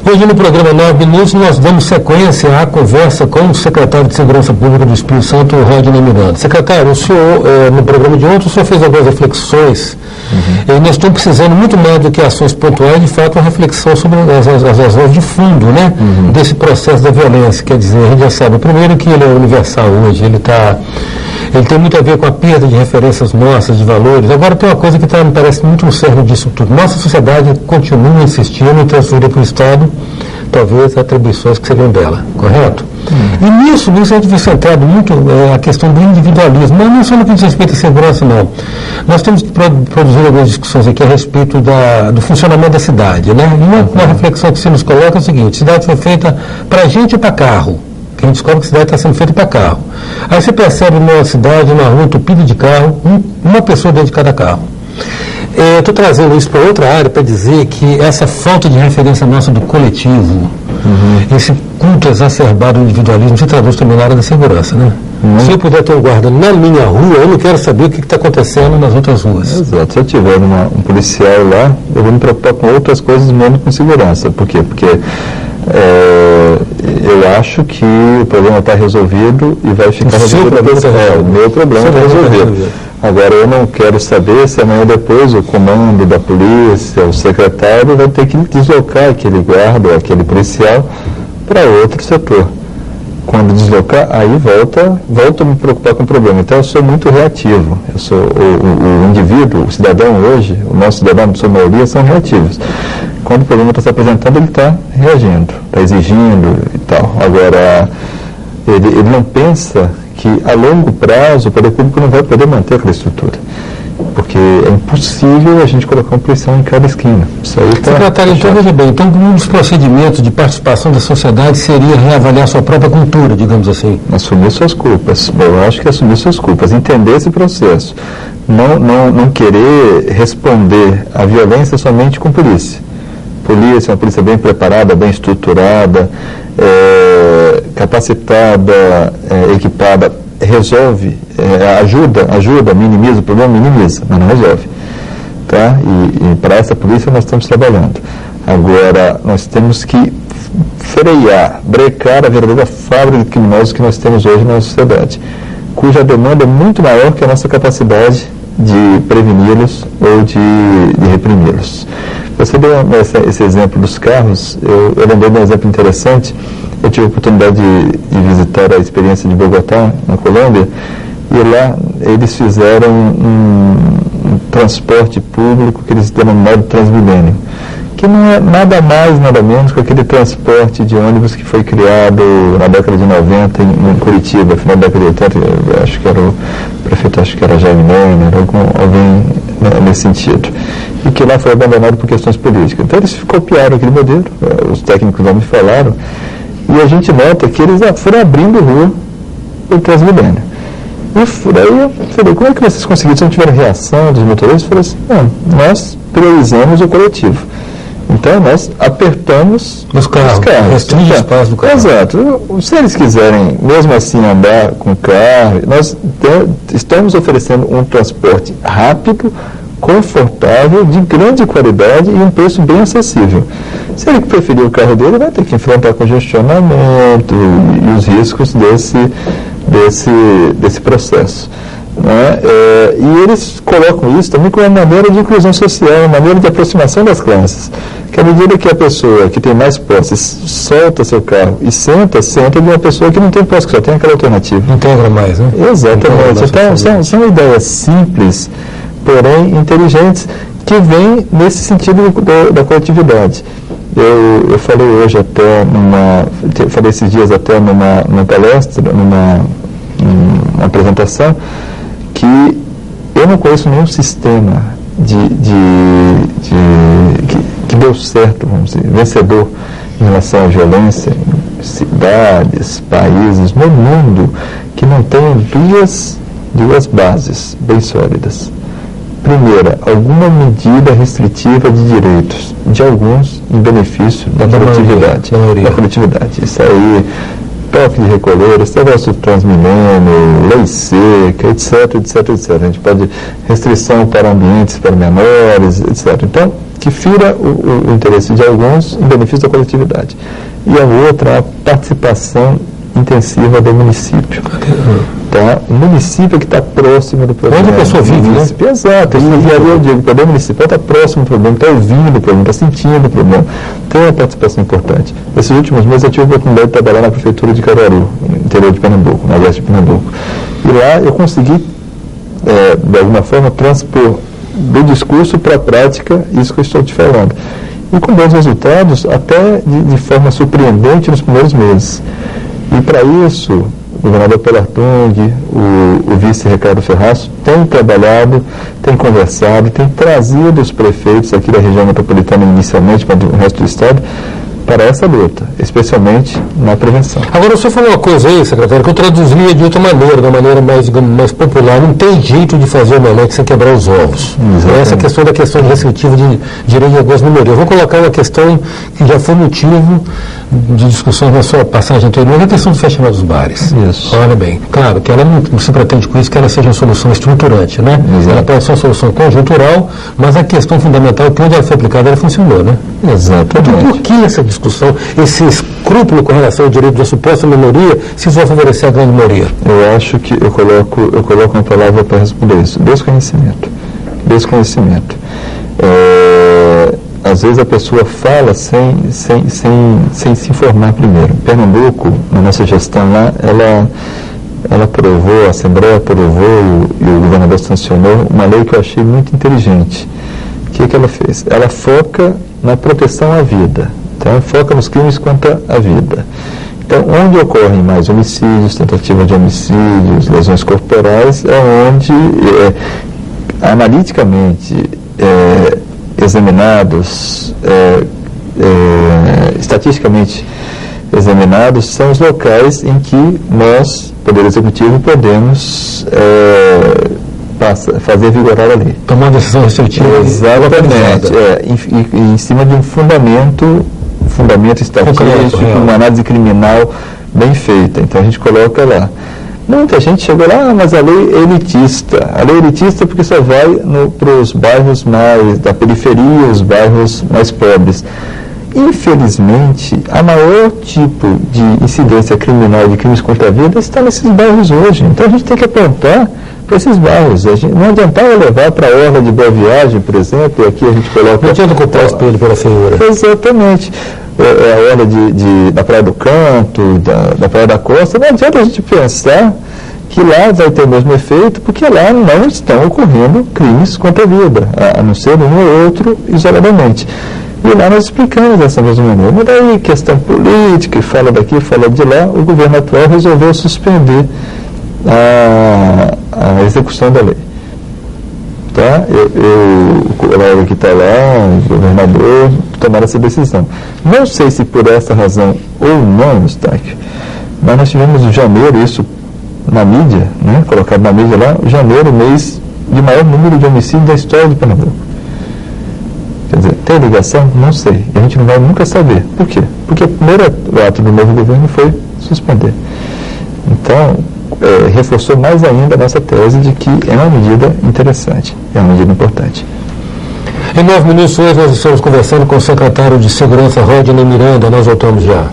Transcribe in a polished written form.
Hoje no programa 9 Minutos nós damos sequência à conversa com o secretário de Segurança Pública do Espírito Santo, Rodney Miranda. Secretário, o senhor, no programa de ontem, o senhor fez algumas reflexões e nós estamos precisando muito mais do que ações pontuais, de fato, uma reflexão sobre as razões de fundo, né, desse processo da violência. Quer dizer, a gente já sabe, primeiro que ele é universal hoje, ele tem muito a ver com a perda de referências nossas, de valores. Agora tem uma coisa que me parece muito no cerne disso tudo. Nossa sociedade continua insistindo em transferir para o Estado, talvez, atribuições que seriam dela, correto? E nisso a gente vem centrado muito a questão do individualismo, mas não só no que diz respeito à segurança, não. Nós temos que produzir algumas discussões aqui a respeito do funcionamento da cidade, né? E uma reflexão que se nos coloca é o seguinte: a cidade foi feita para gente e para carro. Que a gente descobre que a cidade está sendo feita para carro. Aí você percebe numa cidade, numa rua entupida de carro, uma pessoa dentro de cada carro. Estou trazendo isso para outra área para dizer que essa falta de referência nossa do coletivo, esse culto exacerbado do individualismo se traduz também na área da segurança, né? Se eu puder ter um guarda na minha rua, eu não quero saber o que está acontecendo nas outras ruas. Exato. Se eu tiver um policial lá, eu vou me preocupar com outras coisas menos com segurança. Por quê? Porque eu acho que o problema está resolvido e vai ficar resolvido. O meu problema está resolvido. Agora, eu não quero saber se amanhã depois o comando da polícia, o secretário, vai ter que deslocar aquele guarda, aquele policial, para outro setor. Quando deslocar, aí volta a me preocupar com o problema. Então, eu sou muito reativo. Eu sou o indivíduo, o cidadão hoje, o nosso cidadão, a sua maioria, são reativos. Quando o problema está se apresentando, ele está reagindo, está exigindo e tal. Agora, ele não pensa que a longo prazo o poder público não vai poder manter aquela estrutura, porque é impossível a gente colocar um policial em cada esquina. Isso aí está... Secretário, então veja bem, então um dos procedimentos de participação da sociedade seria reavaliar sua própria cultura, digamos assim. Assumir suas culpas. Eu acho que assumir suas culpas, entender esse processo, não querer responder à violência somente com polícia. Polícia, uma polícia bem preparada, bem estruturada, capacitada, equipada, resolve, ajuda, minimiza o problema, minimiza, mas não resolve. Tá? E para essa polícia nós estamos trabalhando. Agora, nós temos que frear, brecar a verdadeira fábrica de criminosos que nós temos hoje na sociedade, cuja demanda é muito maior que a nossa capacidade de preveni-los ou de reprimi-los. Você deu esse exemplo dos carros, eu lembrei de um exemplo interessante. Eu tive a oportunidade de visitar a experiência de Bogotá, na Colômbia, e lá eles fizeram um transporte público que eles denominaram de Transmilênio, que não é nada mais, nada menos que aquele transporte de ônibus que foi criado na década de 90 em Curitiba, final da década de 80, acho que era o prefeito, acho que era Jaime Lerner, alguém nesse sentido, e que lá foi abandonado por questões políticas. Então eles copiaram aquele modelo, os técnicos lá me falaram, e a gente nota que eles foram abrindo rua pelo Transmilênio. E daí eu falei, como é que vocês conseguiram? Se não tiveram reação dos motoristas? Eu falei assim, não, nós priorizamos o coletivo. Então nós apertamos os carros. Restringe o espaço do carro. Exato. Se eles quiserem, mesmo assim, andar com o carro, nós estamos oferecendo um transporte rápido, confortável, de grande qualidade e um preço bem acessível. Se ele preferir o carro dele, vai ter que enfrentar congestionamento e os riscos desse processo. Né? E eles colocam isso também como uma maneira de inclusão social, uma maneira de aproximação das classes. Que à medida que a pessoa que tem mais posses solta seu carro e senta de uma pessoa que não tem posse, que só tem aquela alternativa. Integra mais, né? Exatamente. Então, são ideias simples, porém inteligentes, que vêm nesse sentido da coletividade. Eu falei hoje falei esses dias até numa palestra, numa apresentação, que eu não conheço nenhum sistema que deu certo, vamos dizer, vencedor em relação à violência em cidades, países, no mundo, que não tenha duas bases bem sólidas. Primeira, alguma medida restritiva de direitos de alguns em benefício da coletividade. Da coletividade. Isso aí toque de recolher, esse negócio do Transmilênio, lei seca, etc, etc, etc. A gente pode restrição para ambientes para menores, etc. Então, que fira o interesse de alguns em benefício da coletividade. E a outra, a participação intensiva do município. Tá? O município é que está próximo do problema. Onde a pessoa vive, né? Exato. E aí eu digo, o poder municipal está próximo do problema, está ouvindo o problema, está sentindo o problema. Tem uma participação importante. Nesses últimos meses eu tive a oportunidade de trabalhar na prefeitura de Caruaru, no interior de Pernambuco, na oeste de Pernambuco. E lá eu consegui, de alguma forma, transpor do discurso para a prática isso que eu estou te falando. E com bons resultados, até de forma surpreendente nos primeiros meses. E para isso, o governador Paulo Artung, o vice Ricardo Ferraz, tem trabalhado, tem conversado, tem trazido os prefeitos aqui da região metropolitana inicialmente, para o resto do estado, para essa luta, especialmente na prevenção. Agora, o senhor falou uma coisa aí, secretário, que eu traduziria de outra maneira, da maneira mais, digamos, mais popular. Não tem jeito de fazer o omelete sem quebrar os ovos. Essa questão da questão restritiva de direito de algumas minorias. Eu vou colocar uma questão que já foi motivo de discussão na sua passagem anterior, a questão do fechamento dos bares. Isso. Olha bem, claro que ela não se pretende com isso que ela seja uma solução estruturante, né? Exato. Ela pode ser uma solução conjuntural, mas a questão fundamental é que onde ela foi aplicada, ela funcionou, né? Exatamente. Por que essa discussão, esse escrúpulo com relação ao direito da suposta minoria, se isso vai favorecer a grande maioria? Eu acho que eu coloco uma palavra para responder isso. Desconhecimento. Desconhecimento. Às vezes a pessoa fala sem se informar primeiro. Em Pernambuco, na nossa gestão lá, ela aprovou, a Assembleia aprovou e o governador sancionou uma lei que eu achei muito inteligente. O que ela fez? Ela foca na proteção à vida. Então, foca nos crimes contra a vida. Então, onde ocorrem mais homicídios, tentativa de homicídios, lesões corporais, é onde, analiticamente, examinados, estatisticamente examinados, são os locais em que nós, Poder Executivo, podemos fazer vigorar a lei. Tomar uma decisão restritiva. Exatamente. Em cima de um fundamento estatístico, uma análise criminal bem feita. Então a gente coloca lá. Muita gente chegou lá, mas a lei é elitista. A lei é elitista porque só vai para os bairros mais da periferia, os bairros mais pobres. Infelizmente, a maior tipo de incidência criminal de crimes contra a vida está nesses bairros hoje. Então a gente tem que apontar para esses bairros. Não adiantava levar para a Orla de Boa Viagem, por exemplo, e aqui a gente coloca... Não adianta culpar o espelho pela feiura. Exatamente. A Orla da Praia do Canto, da Praia da Costa, não adianta a gente pensar que lá vai ter o mesmo efeito, porque lá não estão ocorrendo crimes contra a vida, a não ser um ou outro isoladamente. E lá nós explicamos dessa mesma maneira. Mas daí, questão política, fala daqui, fala de lá, o governo atual resolveu suspender a execução da lei. Tá? O colega que está lá, o governador, tomaram essa decisão. Não sei se por essa razão ou não, Eustáquio, mas nós tivemos em janeiro, isso na mídia, né, colocado na mídia lá, janeiro, mês de maior número de homicídios da história de Pernambuco. Quer dizer, tem ligação? Não sei. E a gente não vai nunca saber. Por quê? Porque o primeiro ato do novo governo foi suspender. Então, reforçou mais ainda a nossa tese de que é uma medida interessante, é uma medida importante. Em 9 minutos hoje nós estamos conversando com o secretário de Segurança, Rodney Miranda. Nós voltamos já.